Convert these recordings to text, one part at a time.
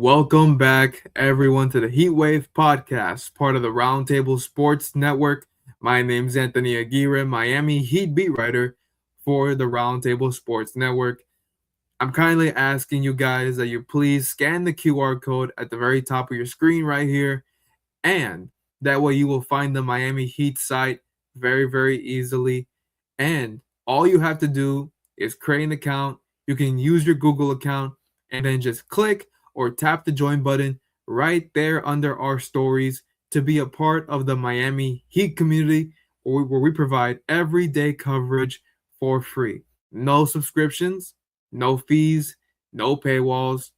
Welcome back, everyone, to the HeatWave Podcast, part of the Roundtable Sports Network. My name's Anthony Aguirre, Miami Heat beat writer for the Roundtable Sports Network. I'm kindly asking you guys that you please scan the QR code at the very top of your screen right here, and that way you will find the Miami Heat site very, very easily. And all you have to do is create an account. You can use your Google account and then just click or tap the join button right there under our stories to be a part of the Miami Heat community where we provide everyday coverage for free. No subscriptions, no fees, no paywalls.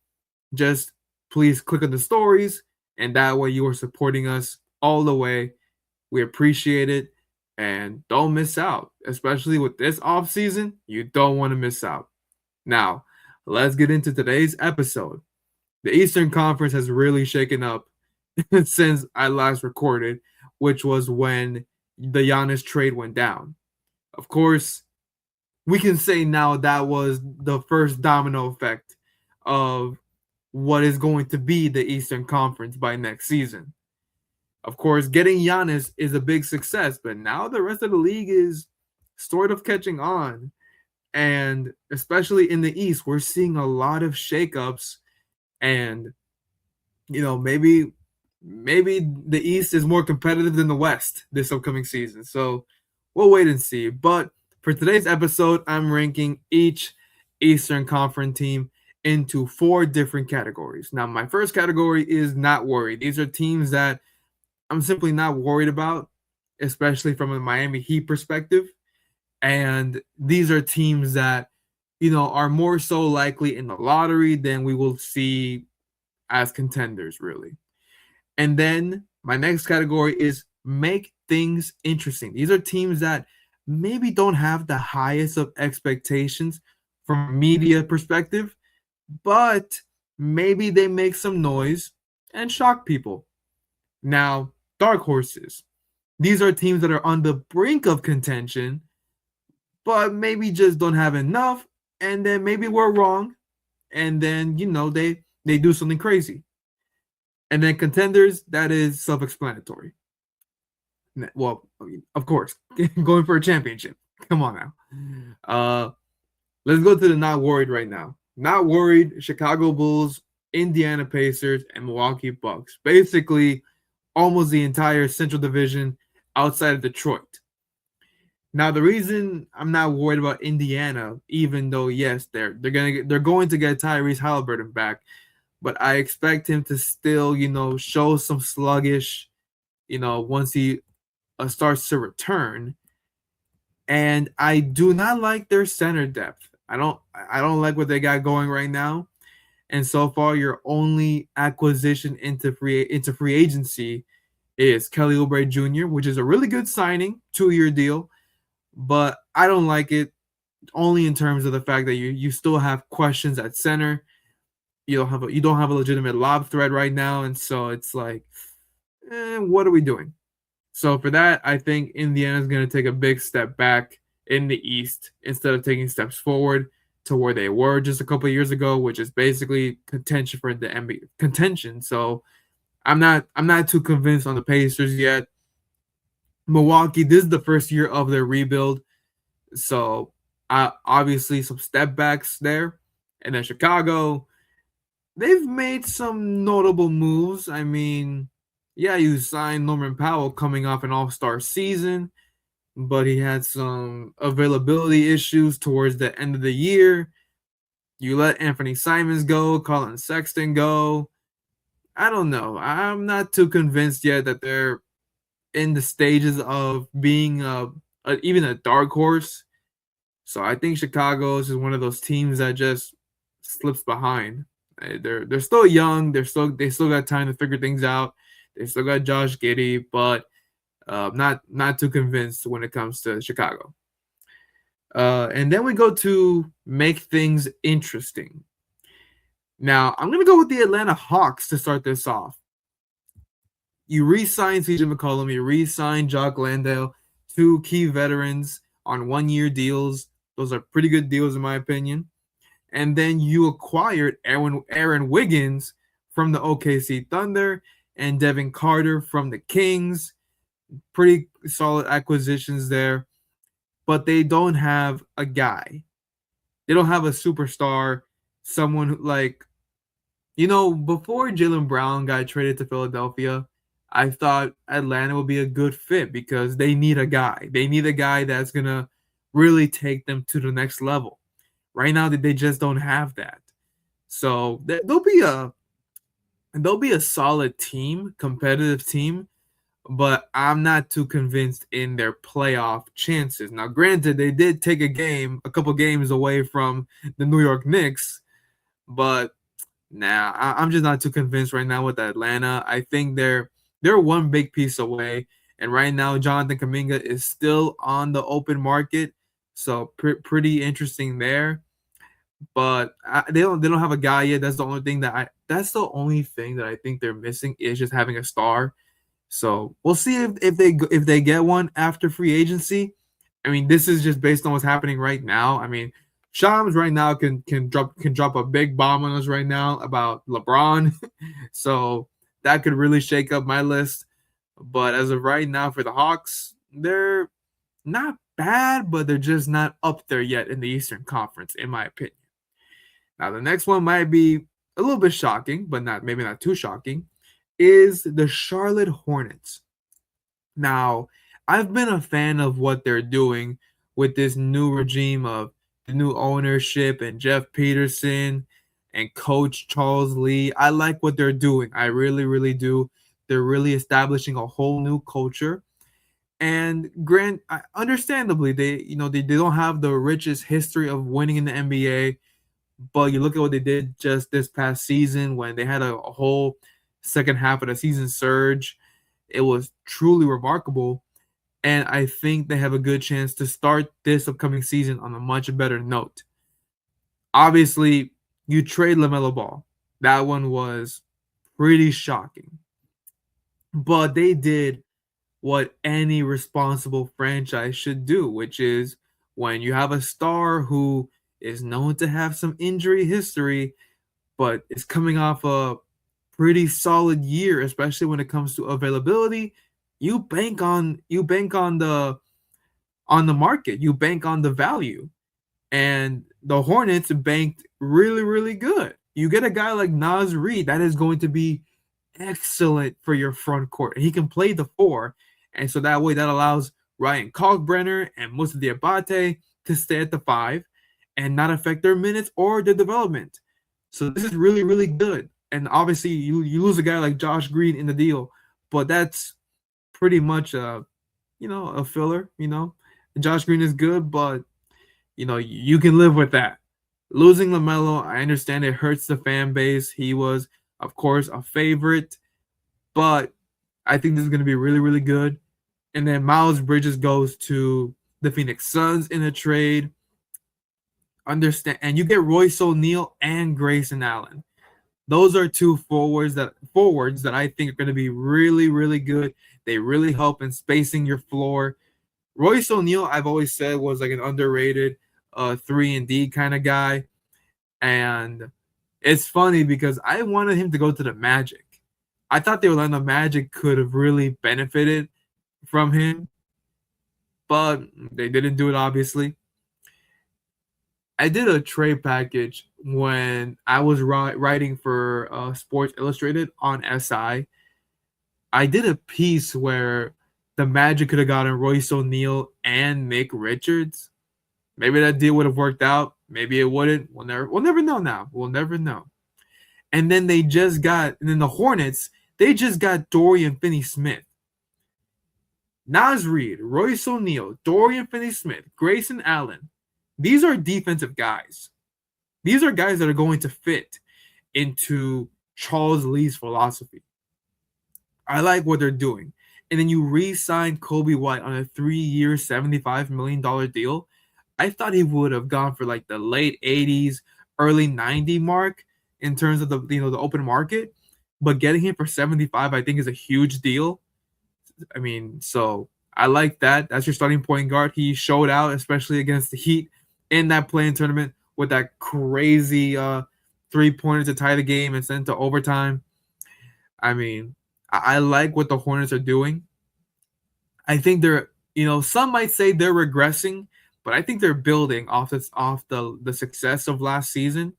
Just please click on the stories, and that way you are supporting us all the way. We appreciate it, and don't miss out, especially with this off season. You don't want to miss out. Now, let's get into today's episode. The Eastern Conference has really shaken up since I last recorded, which was when the Giannis trade went down. Of course, we can say now that was the first domino effect of what is going to be the Eastern Conference by next season. Of course, getting Giannis is a big success, but now the rest of the league is sort of catching on. And especially in the East, we're seeing a lot of shakeups. And, maybe the East is more competitive than the West this upcoming season. So we'll wait and see. But for today's episode, I'm ranking each Eastern Conference team into 4 different categories. Now, my first category is not worried. These are teams that I'm simply not worried about, especially from a Miami Heat perspective. And these are teams that, are more so likely in the lottery than we will see as contenders, really. And then my next category is make things interesting. These are teams that maybe don't have the highest of expectations from a media perspective, but maybe they make some noise and shock people. Now, dark horses. These are teams that are on the brink of contention, but maybe just don't have enough, and then maybe we're wrong, and then, they do something crazy. And then contenders, that is self-explanatory. Well, of course, going for a championship. Come on now. Let's go to the not worried right now. Not worried, Chicago Bulls, Indiana Pacers, and Milwaukee Bucks. Basically, almost the entire Central Division outside of Detroit. Now, the reason I'm not worried about Indiana, even though yes, they're going to get Tyrese Halliburton back, but I expect him to still, show some sluggish, once he starts to return. And I do not like their center depth. I don't like what they got going right now. And so far, your only acquisition into free agency is Kelly Oubre Jr., which is a really good signing, 2-year deal. But I don't like it only in terms of the fact that you still have questions at center. You don't have a legitimate lob threat right now, and so it's like, what are we doing? So for that, I think Indiana's going to take a big step back in the East instead of taking steps forward to where they were just a couple of years ago, which is basically contention for the NBA contention. So I'm not too convinced on the Pacers yet. Milwaukee, this is the first year of their rebuild, so obviously some step backs there. And then Chicago, they've made some notable moves. I mean, yeah, you signed Norman Powell coming off an all-star season, but he had some availability issues towards the end of the year. You let Anthony Simons go, Colin Sexton go. I don't know. I'm not too convinced yet that they're in the stages of being even a dark horse. So I think Chicago is one of those teams that just slips behind. They're still young. They still got time to figure things out. They still got Josh Giddey, but not too convinced when it comes to Chicago. And then we go to make things interesting. Now, I'm going to go with the Atlanta Hawks to start this off. You re-signed CJ McCollum, you re-signed Jock Landale, 2 key veterans on 1-year deals. Those are pretty good deals in my opinion. And then you acquired Aaron Wiggins from the OKC Thunder and Devin Carter from the Kings. Pretty solid acquisitions there, but they don't have a guy. They don't have a superstar, someone who, like, before Jaylen Brown got traded to Philadelphia, I thought Atlanta would be a good fit because they need a guy. They need a guy that's going to really take them to the next level. Right now, they just don't have that. So they'll be a solid team, competitive team, but I'm not too convinced in their playoff chances. Now, granted, they did take a couple games away from the New York Knicks, but I'm just not too convinced right now with Atlanta. I think they're one big piece away, and right now Jonathan Kuminga is still on the open market, so pretty interesting there. But they don't have a guy yet. That's the only thing that I think they're missing is just having a star. So we'll see if they get one after free agency. I mean, this is just based on what's happening right now. I mean, Shams right now can drop a big bomb on us right now about LeBron. So that could really shake up my list. But as of right now for the Hawks, they're not bad, but they're just not up there yet in the Eastern Conference, in my opinion. Now the next one might be a little bit shocking, but maybe not too shocking, is the Charlotte Hornets. Now, I've been a fan of what they're doing with this new regime of the new ownership and Jeff Peterson and Coach Charles Lee. I like what they're doing. I really, really do. They're really establishing a whole new culture. And understandably, they don't have the richest history of winning in the NBA. But you look at what they did just this past season when they had a whole second half of the season surge. It was truly remarkable. And I think they have a good chance to start this upcoming season on a much better note. Obviously, you trade LaMelo Ball. That one was pretty shocking. But they did what any responsible franchise should do, which is when you have a star who is known to have some injury history, but is coming off a pretty solid year, especially when it comes to availability. You bank on the market. You bank on the value, and the Hornets banked really, really good. You get a guy like Naz Reid that is going to be excellent for your front court. He can play the four, and so that way that allows Ryan Kalkbrenner and Moussa Diabate to stay at the five and not affect their minutes or their development. So this is really, really good. And obviously you lose a guy like Josh Green in the deal, but that's pretty much a filler. Josh Green is good, but you can live with that. Losing LaMelo, I understand it hurts the fan base. He was, of course, a favorite, but I think this is going to be really, really good. And then Miles Bridges goes to the Phoenix Suns in a trade. And you get Royce O'Neal and Grayson Allen. Those are two forwards that I think are going to be really, really good. They really help in spacing your floor. Royce O'Neal, I've always said, was like an underrated 3-and-D kind of guy. And it's funny because I wanted him to go to the Magic. I thought the Orlando Magic could have really benefited from him, but they didn't do it, obviously. I did a trade package when I was writing for Sports Illustrated on SI. I did a piece where the Magic could have gotten Royce O'Neal and Nick Richards. Maybe that deal would have worked out. Maybe it wouldn't. We'll never know now. We'll never know. And then the Hornets, they just got Dorian Finney-Smith. Naz Reid, Royce O'Neal, Dorian Finney-Smith, Grayson Allen. These are defensive guys. These are guys that are going to fit into Charles Lee's philosophy. I like what they're doing. And then you re-signed Kobe White on a 3-year, $75 million deal. I thought he would have gone for like the late 80s, early 90 mark in terms of the open market. But getting him for 75, I think, is a huge deal. I mean, so I like that. That's your starting point guard. He showed out, especially against the Heat in that play-in tournament with that crazy 3-pointer to tie the game and send to overtime. I mean, I like what the Hornets are doing. I think they're, some might say they're regressing, but I think they're building off the success of last season,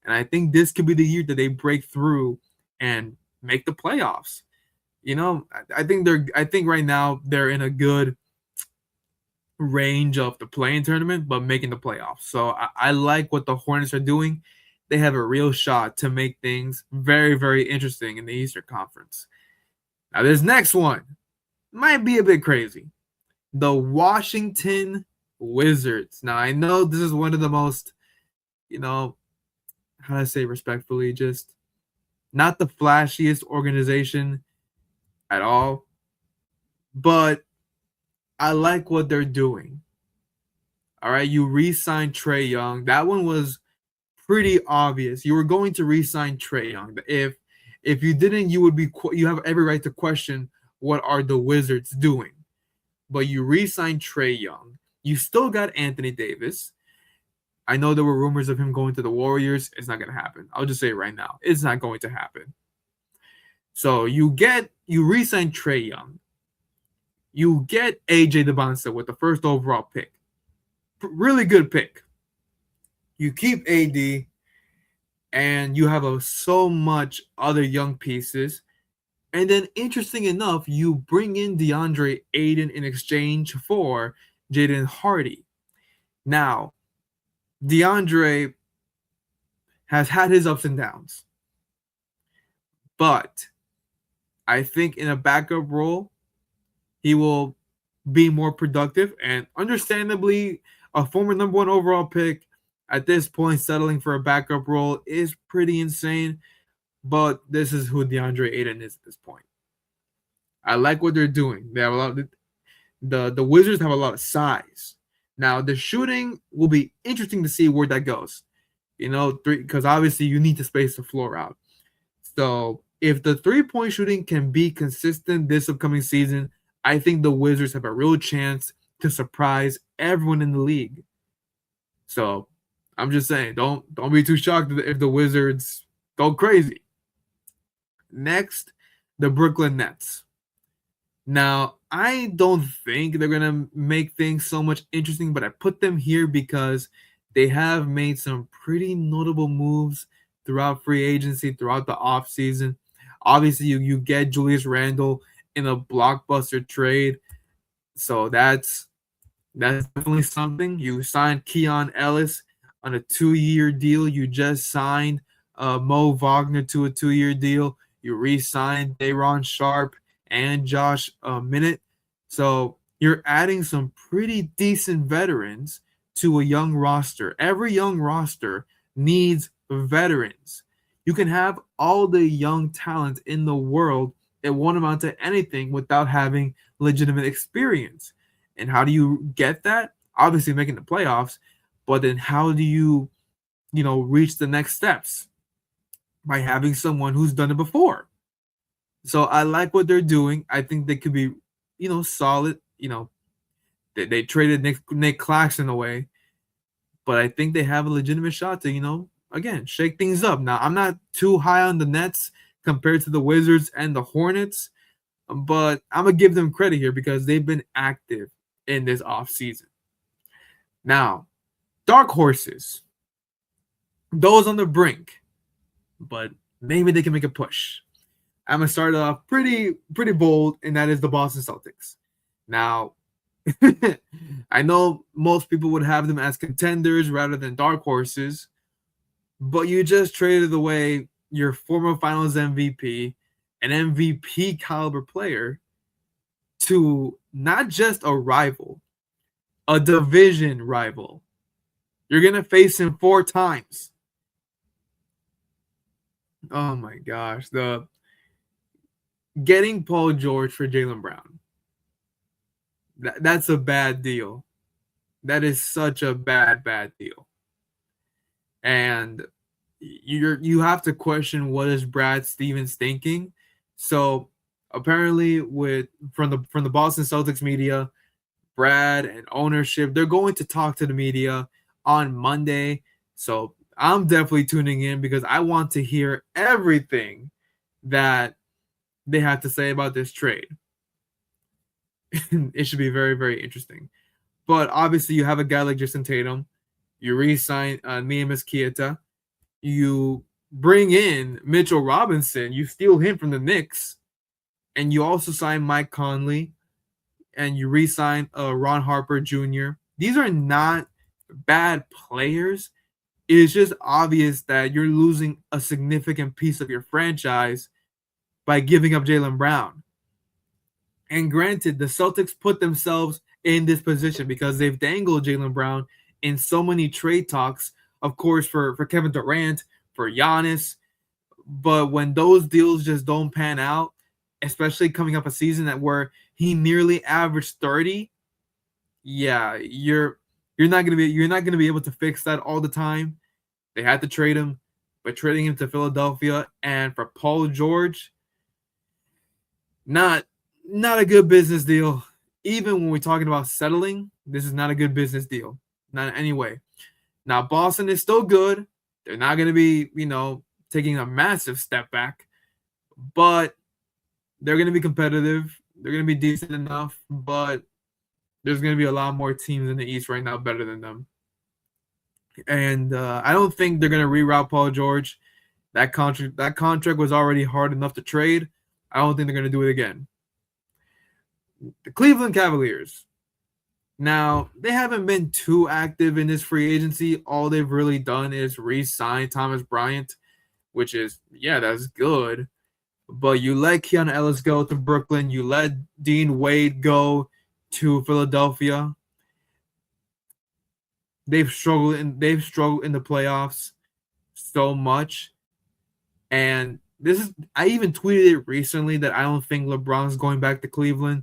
and I think this could be the year that they break through and make the playoffs. I think right now they're in a good range of the playing tournament, but making the playoffs. So I like what the Hornets are doing. They have a real shot to make things very, very interesting in the Eastern Conference. Now, this next one might be a bit crazy. The Washington Wizards. Now, I know this is one of the most, how do I say respectfully, just not the flashiest organization at all, but I like what they're doing. All right, you re-signed Trae Young. That one was pretty obvious. You were going to re-sign Trae Young. If you didn't, you have every right to question what are the Wizards doing. But you re-signed Trae Young. You still got Anthony Davis. I know there were rumors of him going to the Warriors. It's not going to happen. I'll just say it right now. It's not going to happen. So you re-sign Trae Young. You get AJ DeBonsa with the first overall pick. Really good pick. You keep AD, and you have so much other young pieces. And then, interesting enough, you bring in DeAndre Ayton in exchange for Jaden Hardy. Now, DeAndre has had his ups and downs, but I think in a backup role, he will be more productive. And understandably, a former number 1 overall pick at this point settling for a backup role is pretty insane. But this is who DeAndre Ayton is at this point. I like what they're doing. They have a lot of the Wizards have a lot of size. Now the shooting will be interesting to see where that goes. Because obviously you need to space the floor out. So if the 3-point shooting can be consistent this upcoming season, I think the Wizards have a real chance to surprise everyone in the league. So I'm just saying, don't be too shocked if the Wizards go crazy. Next, the Brooklyn Nets. Now, I don't think they're going to make things so much interesting, but I put them here because they have made some pretty notable moves throughout free agency, throughout the offseason. Obviously, you get Julius Randle in a blockbuster trade, so that's definitely something. You signed Keon Ellis on a 2-year deal. You just signed Mo Wagner to a 2-year deal. You re-signed Day'Ron Sharpe and Josh Minott. So you're adding some pretty decent veterans to a young roster. Every young roster needs veterans. You can have all the young talent in the world. It won't amount to anything without having legitimate experience. And how do you get that? Obviously making the playoffs, but then how do you reach the next steps? By having someone who's done it before. So I like what they're doing. I think they could be, solid. They traded Nick Claxton away, but I think they have a legitimate shot to, again, shake things up. Now, I'm not too high on the Nets compared to the Wizards and the Hornets, but I'm going to give them credit here because they've been active in this offseason. Now, dark horses, those on the brink, but maybe they can make a push. I'm going to start off pretty bold, and that is the Boston Celtics. Now, I know most people would have them as contenders rather than dark horses, but you just traded away your former finals MVP, an MVP caliber player, to not just a rival, a division rival. You're going to face him 4 times. Oh my gosh. Getting Paul George for Jaylen Brown. That's a bad deal. That is such a bad deal. And you have to question what is Brad Stevens thinking. So apparently from the Boston Celtics media, Brad and ownership, they're going to talk to the media on Monday. So I'm definitely tuning in because I want to hear everything that they have to say about this trade. It should be very, very interesting. But obviously, you have a guy like Jason Tatum. You re-sign Neemias Queta. You bring in Mitchell Robinson. You steal him from the Knicks, and you also sign Mike Conley, and you re-sign Ron Harper Jr. These are not bad players. It's just obvious that you're losing a significant piece of your franchise by giving up Jaylen Brown. And granted, the Celtics put themselves in this position because they've dangled Jaylen Brown in so many trade talks, of course, for Kevin Durant, for Giannis. But when those deals just don't pan out, especially coming up a season where he nearly averaged 30, yeah, you're not gonna be able to fix that all the time. They had to trade him, but trading him to Philadelphia and for Paul George, not a good business deal. Even when we're talking about settling, this is not a good business deal. Not in any way. Now, Boston is still good. They're not going to be, taking a massive step back, but they're going to be competitive. They're going to be decent enough, but there's going to be a lot more teams in the East right now better than them. And I don't think they're going to reroute Paul George. That contract was already hard enough to trade. I don't think they're going to do it again. The Cleveland Cavaliers. Now, they haven't been too active in this free agency. All they've really done is re-sign Thomas Bryant, which is, that's good. But you let Keanu Ellis go to Brooklyn. You let Dean Wade go to Philadelphia. They've struggled in the playoffs so much. And I even tweeted it recently that I don't think LeBron's going back to Cleveland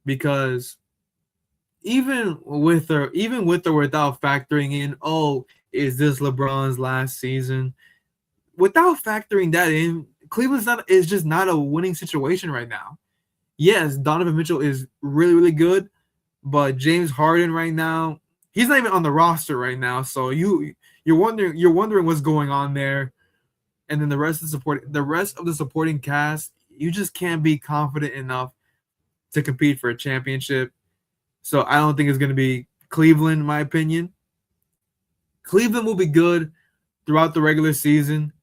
because even with or without factoring in, is this LeBron's last season? Without factoring that in, Cleveland's is just not a winning situation right now. Yes, Donovan Mitchell is really, really good, but James Harden right now, he's not even on the roster right now. So you're wondering what's going on there. And then the rest of the supporting cast, you just can't be confident enough to compete for a championship. So I don't think it's going to be Cleveland, in my opinion. Cleveland will be good throughout the regular season,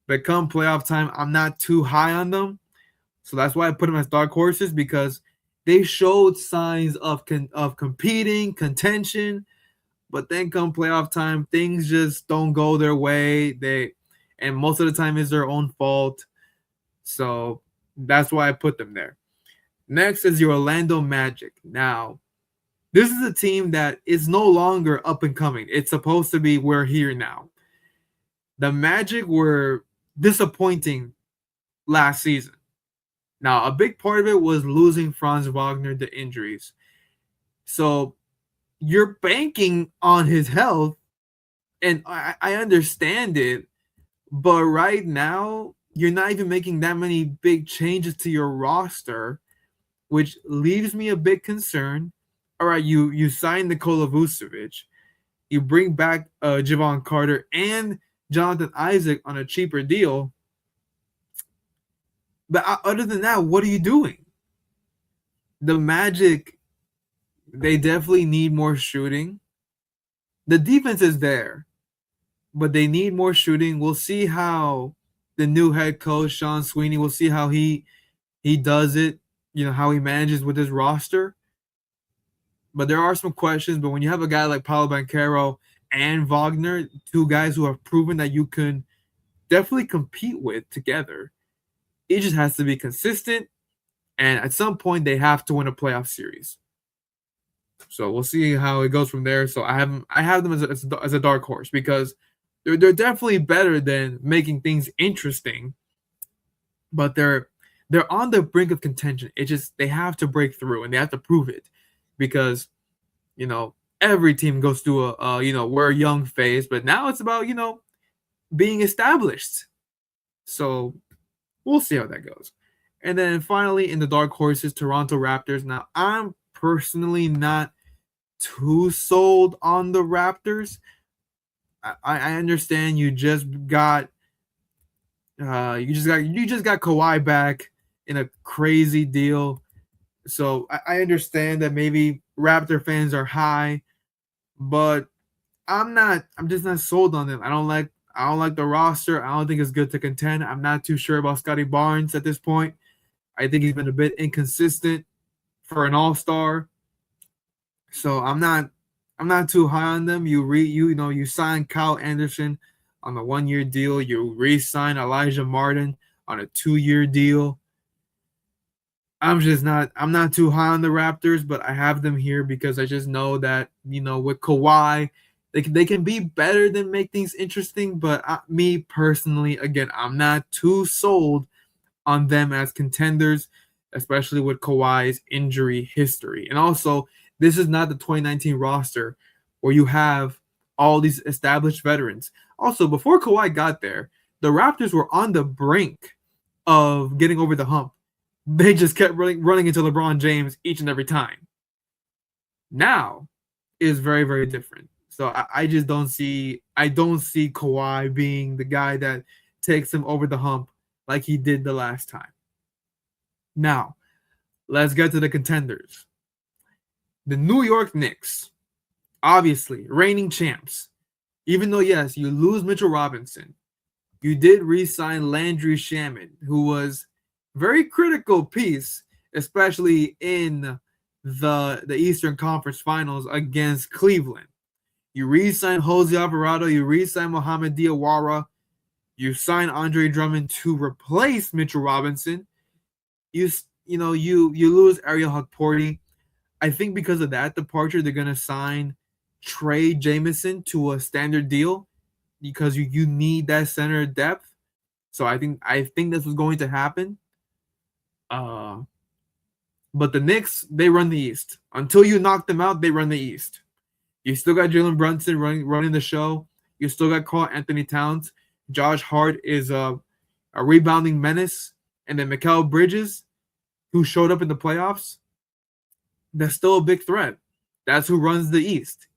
but come playoff time, I'm not too high on them. So that's why I put them as dark horses, because they showed signs of competing, contention, but then come playoff time, things just don't go their way. And most of the time it's their own fault. So that's why I put them there. Next is your Orlando Magic. Now, this is a team that is no longer up and coming. It's supposed to be we're here now. The Magic were disappointing last season. Now, a big part of it was losing Franz Wagner to injuries. So you're banking on his health, and I understand it, but right now you're not even making that many big changes to your roster, which leaves me a bit concerned. All right, you sign Nikola Vucevic, you bring back Javon Carter and Jonathan Isaac on a cheaper deal. But other than that, what are you doing? The Magic, they definitely need more shooting. The defense is there, but they need more shooting. We'll see how the new head coach, Sean Sweeney, we'll see how he does it, how he manages with his roster. But there are some questions. But when you have a guy like Paolo Banchero and Wagner, two guys who have proven that you can definitely compete with together, it just has to be consistent. And at some point, they have to win a playoff series. So we'll see how it goes from there. So I have them as a dark horse because they're definitely better than making things interesting. But they're on the brink of contention. It just they have to break through and they have to prove it. Because, every team goes through a we're a young phase, but now it's about, being established. So we'll see how that goes. And then finally, in the dark horses, Toronto Raptors. Now, I'm personally not too sold on the Raptors. I understand you just got Kawhi back. in a crazy deal. So I understand that maybe Raptor fans are high, but I'm not. I'm just not sold on them. I don't like the roster. I don't think it's good to contend. I'm not too sure about Scotty Barnes at this point. I think he's been a bit inconsistent for an all-star. So I'm not too high on them. You sign Kyle Anderson on a 1-year deal. You re-sign Elijah Martin on a 2-year deal. I'm not too high on the Raptors, but I have them here because I just know that, with Kawhi, they can be better than make things interesting, but me personally, again, I'm not too sold on them as contenders, especially with Kawhi's injury history. And also, this is not the 2019 roster where you have all these established veterans. Also, before Kawhi got there, the Raptors were on the brink of getting over the hump. They just kept running into LeBron James each and every time. Now is very, very different. So I just don't see Kawhi being the guy that takes him over the hump like he did the last time. Now, let's get to the contenders. The New York Knicks, obviously, reigning champs. Even though, yes, you lose Mitchell Robinson, you did re-sign Landry Shamet, who was very critical piece, especially in the Eastern Conference Finals against Cleveland. You re-sign Jose Alvarado, you re-sign Mohamed Diawara, you sign Andre Drummond to replace Mitchell Robinson. You lose Ariel Hukporti. I think because of that departure, they're gonna sign Trey Jamison to a standard deal because you need that center depth. So I think this was going to happen. But the Knicks, they run the East. Until you knock them out, they run the East. You still got Jalen Brunson running the show. You still got Karl Anthony Towns. Josh Hart is a rebounding menace. And then Mikal Bridges, who showed up in the playoffs, that's still a big threat. That's who runs the East.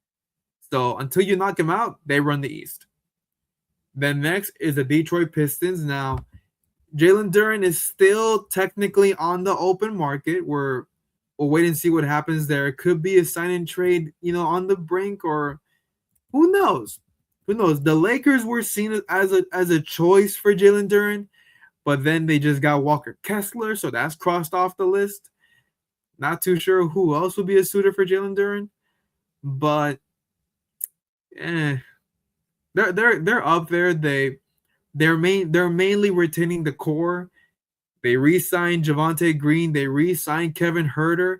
So until you knock him out, they run the East. Then next is the Detroit Pistons. Now, Jalen Duren is still technically on the open market. We'll wait and see what happens there. It could be a sign and trade, on the brink, or who knows? Who knows? The Lakers were seen as a choice for Jalen Duren, but then they just got Walker Kessler, so that's crossed off the list. Not too sure who else would be a suitor for Jalen Duren, but they're up there. They're mainly retaining the core. They re-signed Javonte Green. They re-signed Kevin Huerter.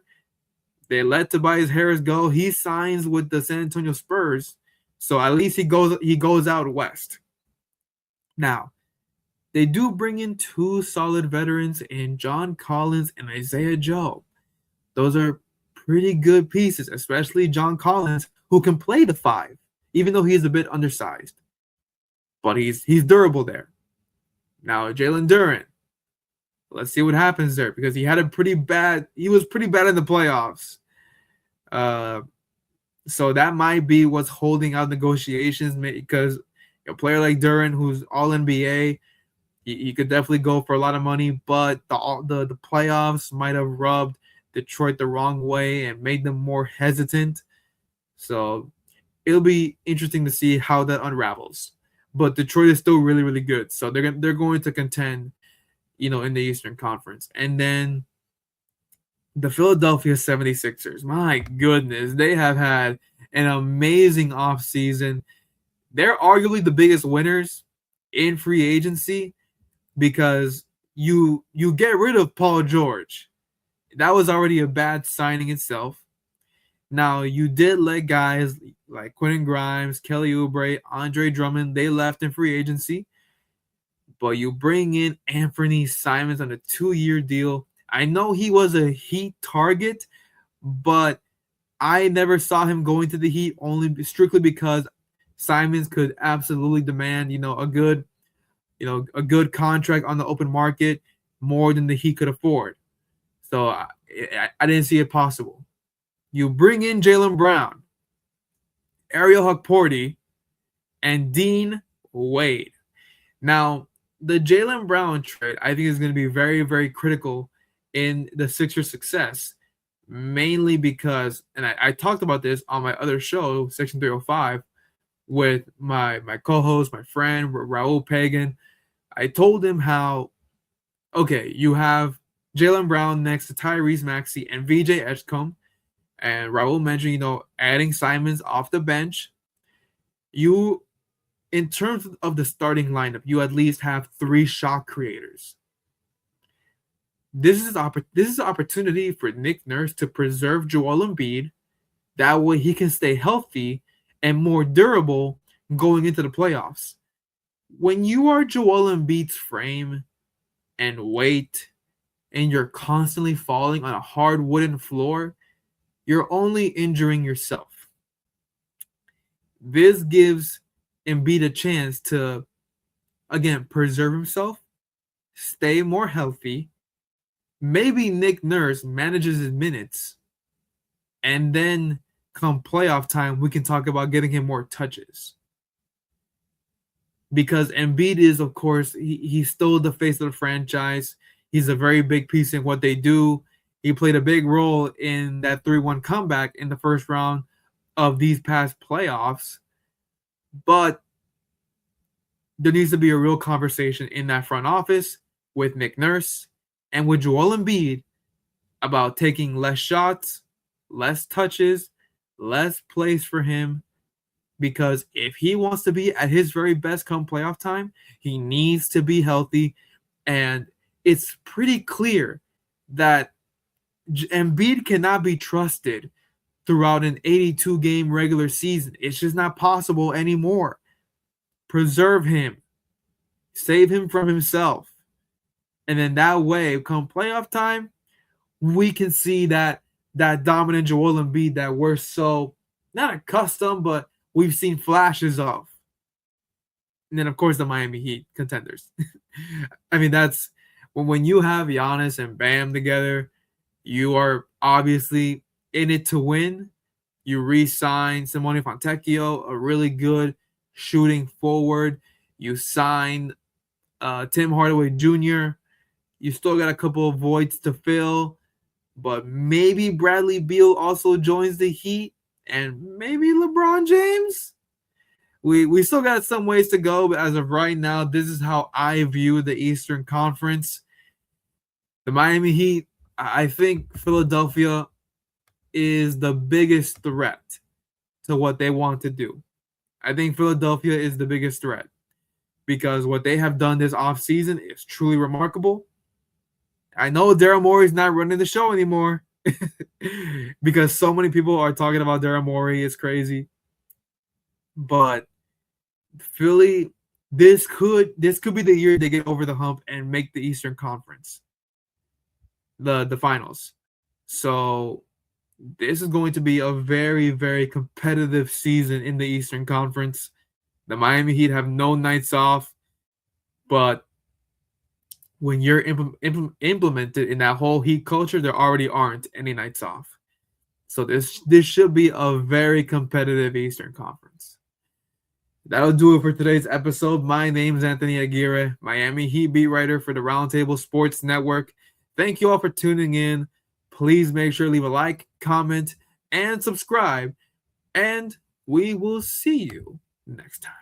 They let Tobias Harris go. He signs with the San Antonio Spurs, so at least he goes out west. Now, they do bring in 2 solid veterans in John Collins and Isaiah Joe. Those are pretty good pieces, especially John Collins, who can play the 5, even though he's a bit undersized. But he's durable there. Now, Jalen Duren, let's see what happens there, because he was pretty bad in the playoffs. So that might be what's holding out negotiations, because a player like Duren, who's all NBA, he could definitely go for a lot of money, but the playoffs might have rubbed Detroit the wrong way and made them more hesitant. So it'll be interesting to see how that unravels. But Detroit is still really, really good. So they're going to contend, in the Eastern Conference. And then the Philadelphia 76ers, my goodness, they have had an amazing offseason. They're arguably the biggest winners in free agency because you get rid of Paul George. That was already a bad signing itself. Now, you did let guys like Quentin Grimes, Kelly Oubre, Andre Drummond, they left in free agency. But you bring in Anthony Simons on a 2-year deal. I know he was a Heat target, but I never saw him going to the Heat only strictly because Simons could absolutely demand, a good contract on the open market, more than the Heat could afford. So I didn't see it possible. You bring in Jaylen Brown, Ariel Hukporti, and Dean Wade. Now, the Jaylen Brown trade, I think, is going to be very, very critical in the Sixers' success, mainly because, and I talked about this on my other show, Section 305, with my co-host, my friend, Raul Pagan. I told him how, okay, you have Jaylen Brown next to Tyrese Maxey and VJ Edgecombe, and Raul mentioned, adding Simons off the bench. You, in terms of the starting lineup, you at least have 3 shot creators. This is an opportunity for Nick Nurse to preserve Joel Embiid. That way he can stay healthy and more durable going into the playoffs. When you are Joel Embiid's frame and weight, and you're constantly falling on a hard wooden floor, you're only injuring yourself. This gives Embiid a chance to, again, preserve himself, stay more healthy. Maybe Nick Nurse manages his minutes, and then come playoff time, we can talk about getting him more touches. Because Embiid is, of course, he's still the face of the franchise. He's a very big piece in what they do. He played a big role in that 3-1 comeback in the first round of these past playoffs. But there needs to be a real conversation in that front office with Nick Nurse and with Joel Embiid about taking less shots, less touches, less plays for him. Because if he wants to be at his very best come playoff time, he needs to be healthy. And it's pretty clear that Embiid cannot be trusted throughout an 82-game regular season. It's just not possible anymore. Preserve him. Save him from himself. And then that way, come playoff time, we can see that dominant Joel Embiid that we're so, not accustomed, but we've seen flashes of. And then, of course, the Miami Heat contenders. I mean, that's when you have Giannis and Bam together, you are obviously in it to win. You re-sign Simone Fontecchio, a really good shooting forward. You sign Tim Hardaway Jr. You still got a couple of voids to fill, but maybe Bradley Beal also joins the Heat, and maybe LeBron James. We still got some ways to go, but as of right now, this is how I view the Eastern Conference. The Miami Heat, I think Philadelphia is the biggest threat to what they want to do. I think Philadelphia is the biggest threat because what they have done this offseason is truly remarkable. I know Daryl Morey's not running the show anymore because so many people are talking about Daryl Morey. It's crazy. But Philly, this could be the year they get over the hump and make the Eastern Conference, the finals. So this is going to be a very, very competitive season in the Eastern Conference. The Miami Heat have no nights off, but when you're implemented in that whole Heat culture, there already aren't any nights off. So this should be a very competitive Eastern Conference. That'll do it for today's episode. My name is Anthony Aguirre, Miami Heat beat writer for the Roundtable Sports Network. Thank you all for tuning in. Please make sure to leave a like, comment, and subscribe. And we will see you next time.